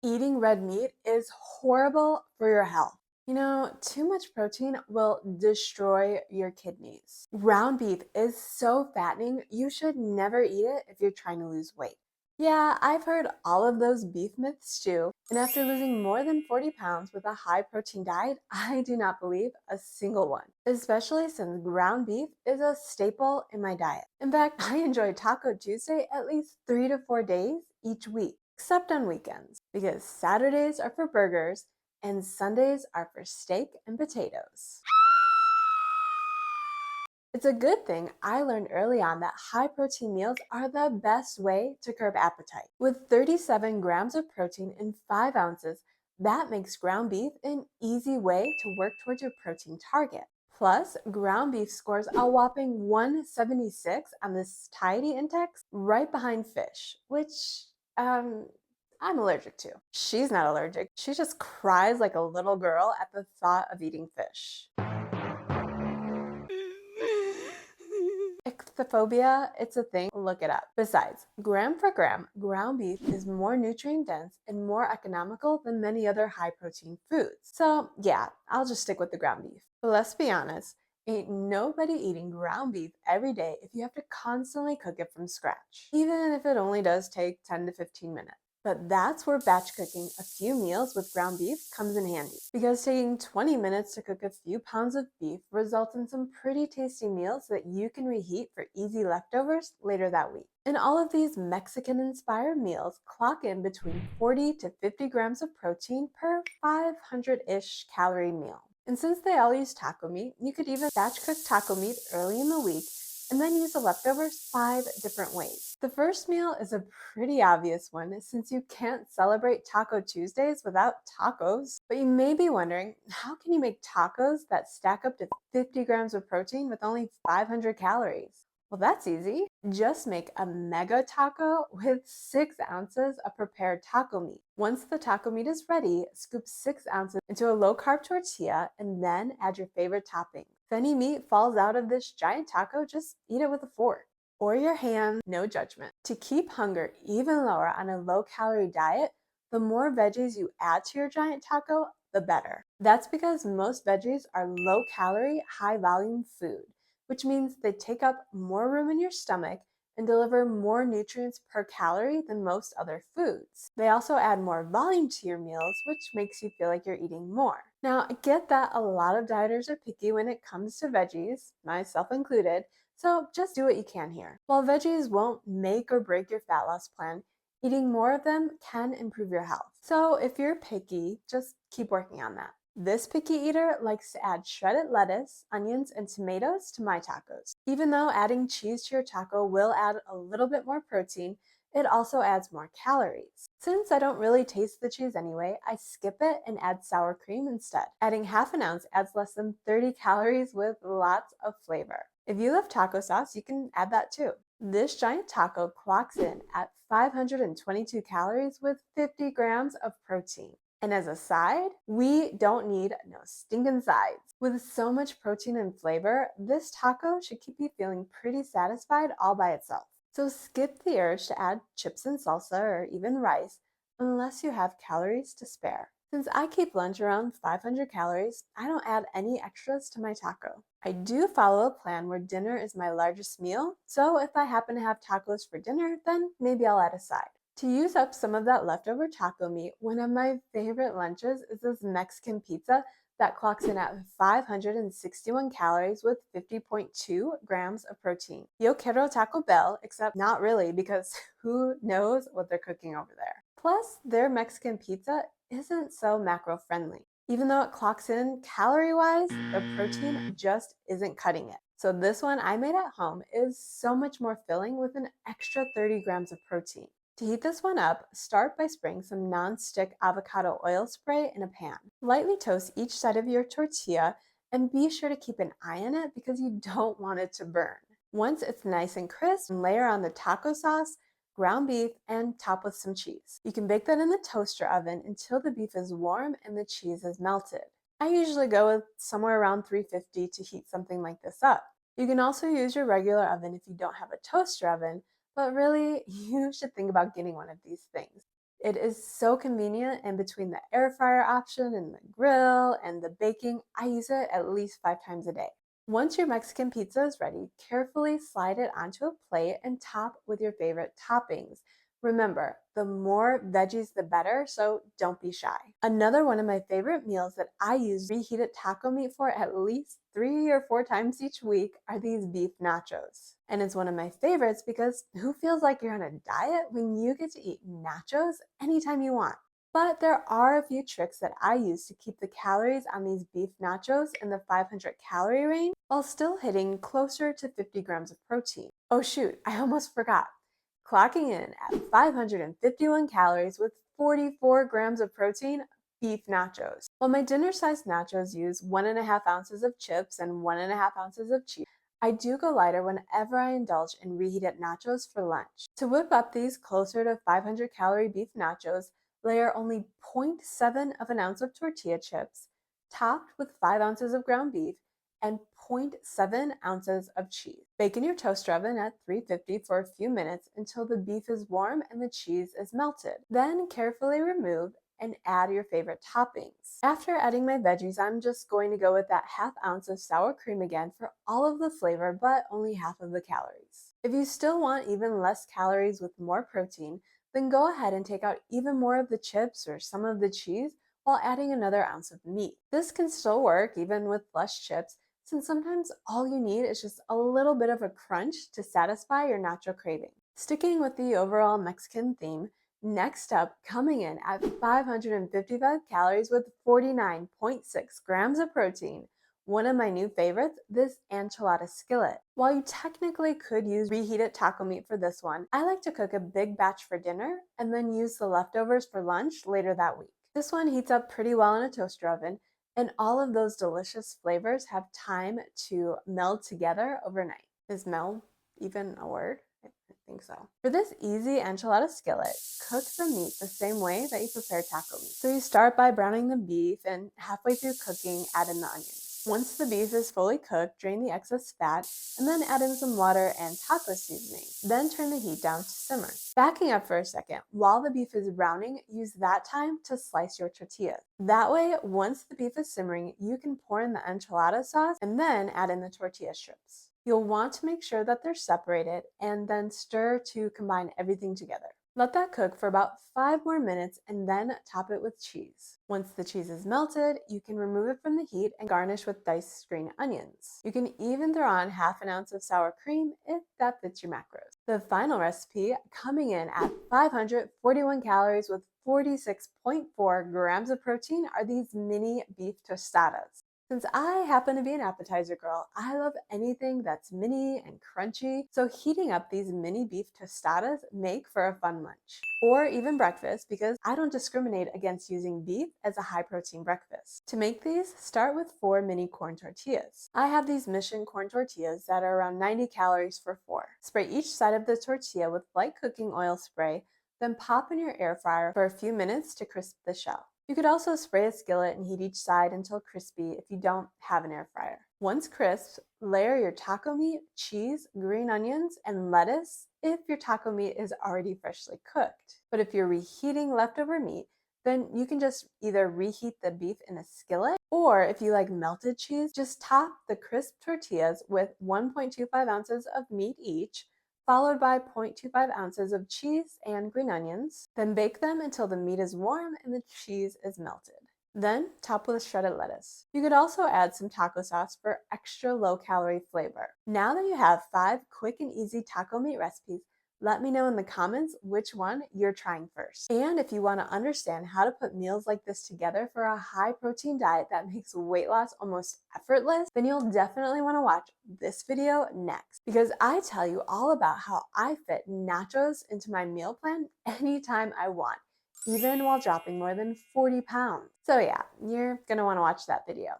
Eating red meat is horrible for your health. Too much protein will destroy your kidneys. Ground beef is so fattening, you should never eat it if you're trying to lose weight. Yeah, I've heard all of those beef myths too, and after losing more than 40 pounds with a high protein diet, I do not believe a single one, especially since ground beef is a staple in my diet. In fact, I enjoy Taco Tuesday at least 3 to 4 days each week, except on weekends, because Saturdays are for burgers and Sundays are for steak and potatoes. It's a good thing I learned early on that high protein meals are the best way to curb appetite. With 37 grams of protein in 5 ounces, that makes ground beef an easy way to work towards your protein target. Plus, ground beef scores a whopping 176 on the satiety index, right behind fish, which um, I'm allergic to. She's not allergic. She just cries like a little girl at the thought of eating fish. Ichthyophobia, it's a thing, look it up. Besides, gram for gram, ground beef is more nutrient dense and more economical than many other high protein foods. So, yeah, I'll just stick with the ground beef. But let's be honest, ain't nobody eating ground beef every day if you have to constantly cook it from scratch, even if it only does take 10 to 15 minutes. But that's where batch cooking a few meals with ground beef comes in handy, because taking 20 minutes to cook a few pounds of beef results in some pretty tasty meals that you can reheat for easy leftovers later that week. And all of these Mexican-inspired meals clock in between 40 to 50 grams of protein per 500-ish calorie meal. And since they all use taco meat, you could even batch cook taco meat early in the week and then use the leftovers 5 different ways. The first meal is a pretty obvious one since you can't celebrate Taco Tuesdays without tacos. But you may be wondering, how can you make tacos that stack up to 50 grams of protein with only 500 calories? Well, that's easy. Just make a mega taco with 6 ounces of prepared taco meat. Once the taco meat is ready, scoop 6 ounces into a low carb tortilla and then add your favorite topping. If any meat falls out of this giant taco, just eat it with a fork or your hand, no judgment. To keep hunger even lower on a low calorie diet, the more veggies you add to your giant taco, the better. That's because most veggies are low calorie, high volume food, which means they take up more room in your stomach and deliver more nutrients per calorie than most other foods. They also add more volume to your meals, which makes you feel like you're eating more. Now, I get that a lot of dieters are picky when it comes to veggies, myself included, so just do what you can here. While veggies won't make or break your fat loss plan, eating more of them can improve your health. So if you're picky, just keep working on that. This picky eater likes to add shredded lettuce, onions, and tomatoes to my tacos. Even though adding cheese to your taco will add a little bit more protein, it also adds more calories. Since I don't really taste the cheese anyway, I skip it and add sour cream instead. Adding half an ounce adds less than 30 calories with lots of flavor. If you love taco sauce, you can add that too. This giant taco clocks in at 522 calories with 50 grams of protein. And as a side, we don't need no stinking sides. With so much protein and flavor, this taco should keep you feeling pretty satisfied all by itself. So skip the urge to add chips and salsa or even rice unless you have calories to spare. Since I keep lunch around 500 calories, I don't add any extras to my taco. I do follow a plan where dinner is my largest meal, so if I happen to have tacos for dinner, then maybe I'll add a side. To use up some of that leftover taco meat, one of my favorite lunches is this Mexican pizza that clocks in at 561 calories with 50.2 grams of protein. Yo quiero Taco Bell, except not really, because who knows what they're cooking over there. Plus, their Mexican pizza isn't so macro friendly. Even though it clocks in calorie-wise, the protein just isn't cutting it. So this one I made at home is so much more filling with an extra 30 grams of protein. To heat this one up, start by spraying some non-stick avocado oil spray in a pan. Lightly toast each side of your tortilla and be sure to keep an eye on it because you don't want it to burn. Once it's nice and crisp, layer on the taco sauce, ground beef, and top with some cheese. You can bake that in the toaster oven until the beef is warm and the cheese is melted. I usually go with somewhere around 350 to heat something like this up. You can also use your regular oven if you don't have a toaster oven, but really, you should think about getting one of these things. It is so convenient, and between the air fryer option and the grill and the baking, I use it at least 5 times a day. Once your Mexican pizza is ready, carefully slide it onto a plate and top with your favorite toppings. Remember, the more veggies, the better, so don't be shy. Another one of my favorite meals that I use reheated taco meat for at least 3 or 4 times each week are these beef nachos. And it's one of my favorites because who feels like you're on a diet when you get to eat nachos anytime you want? But there are a few tricks that I use to keep the calories on these beef nachos in the 500-calorie range while still hitting closer to 50 grams of protein. Oh shoot, I almost forgot. Clocking in at 551 calories with 44 grams of protein, beef nachos. While my dinner-sized nachos use 1.5 ounces of chips and 1.5 ounces of cheese, I do go lighter whenever I indulge in reheated nachos for lunch. To whip up these closer to 500-calorie beef nachos, layer only zero point 0.7 of an ounce of tortilla chips, topped with 5 ounces of ground beef, and zero point 0.7 ounces of cheese. Bake in your toaster oven at 350 for a few minutes until the beef is warm and the cheese is melted. Then carefully remove and add your favorite toppings. After adding my veggies, I'm just going to go with that ½ ounce of sour cream again for all of the flavor, but only half of the calories. If you still want even less calories with more protein, then go ahead and take out even more of the chips or some of the cheese while adding another ounce of meat. This can still work even with less chips, since sometimes all you need is just a little bit of a crunch to satisfy your nacho craving. Sticking with the overall Mexican theme, next up, coming in at 555 calories with 49.6 grams of protein, one of my new favorites, this enchilada skillet. While you technically could use reheated taco meat for this one, I like to cook a big batch for dinner and then use the leftovers for lunch later that week. This one heats up pretty well in a toaster oven, and all of those delicious flavors have time to meld together overnight. Is meld even a word? I think so. For this easy enchilada skillet, cook the meat the same way that you prepare taco meat. So you start by browning the beef, and halfway through cooking, add in the onions. Once the beef is fully cooked, drain the excess fat, and then add in some water and taco seasoning. Then turn the heat down to simmer. Backing up for a second, while the beef is browning, use that time to slice your tortillas. That way, once the beef is simmering, you can pour in the enchilada sauce and then add in the tortilla strips. You'll want to make sure that they're separated and then stir to combine everything together. Let that cook for about 5 more minutes and then top it with cheese. Once the cheese is melted, you can remove it from the heat and garnish with diced green onions. You can even throw on ½ ounce of sour cream if that fits your macros. The final recipe, coming in at 541 calories with 46.4 grams of protein, are these mini beef tostadas. Since I happen to be an appetizer girl, I love anything that's mini and crunchy, so heating up these mini beef tostadas make for a fun lunch. Or even breakfast, because I don't discriminate against using beef as a high protein breakfast. To make these, start with 4 mini corn tortillas. I have these Mission corn tortillas that are around 90 calories for 4. Spray each side of the tortilla with light cooking oil spray, then pop in your air fryer for a few minutes to crisp the shell. You could also spray a skillet and heat each side until crispy if you don't have an air fryer. Once crisp, layer your taco meat, cheese, green onions, and lettuce if your taco meat is already freshly cooked. But if you're reheating leftover meat, then you can just either reheat the beef in a skillet, or if you like melted cheese, just top the crisp tortillas with 1.25 ounces of meat each, followed by 0.25 ounces of cheese and green onions. Then bake them until the meat is warm and the cheese is melted. Then top with shredded lettuce. You could also add some taco sauce for extra low-calorie flavor. Now that you have 5 quick and easy taco meat recipes, let me know in the comments which one you're trying first. And if you want to understand how to put meals like this together for a high protein diet that makes weight loss almost effortless, then you'll definitely want to watch this video next, because I tell you all about how I fit nachos into my meal plan anytime I want, even while dropping more than 40 pounds. So yeah, you're gonna want to watch that video.